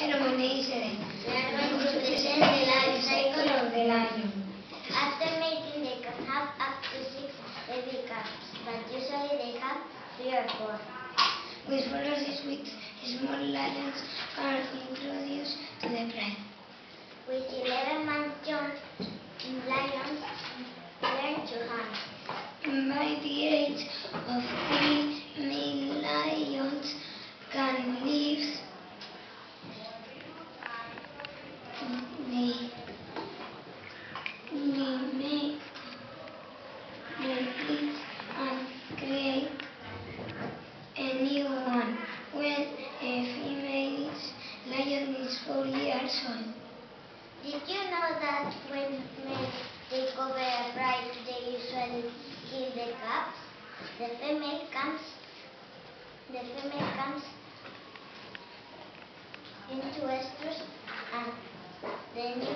Hello, my name is Eren. We are going to present the life cycle of the lion. After mating, they can have up to 6 baby cubs, but usually they have 3 or 4. With 4 or 6 weeks, small lions are introduced to the pride. With 11 months young, lions learn to hunt. By the age of 3, male lions can leave the fleet and create a new one when a female lion is 4 years old. Did you know that when males take over a pride, they usually kill the cubs? The female comes into estrus and the new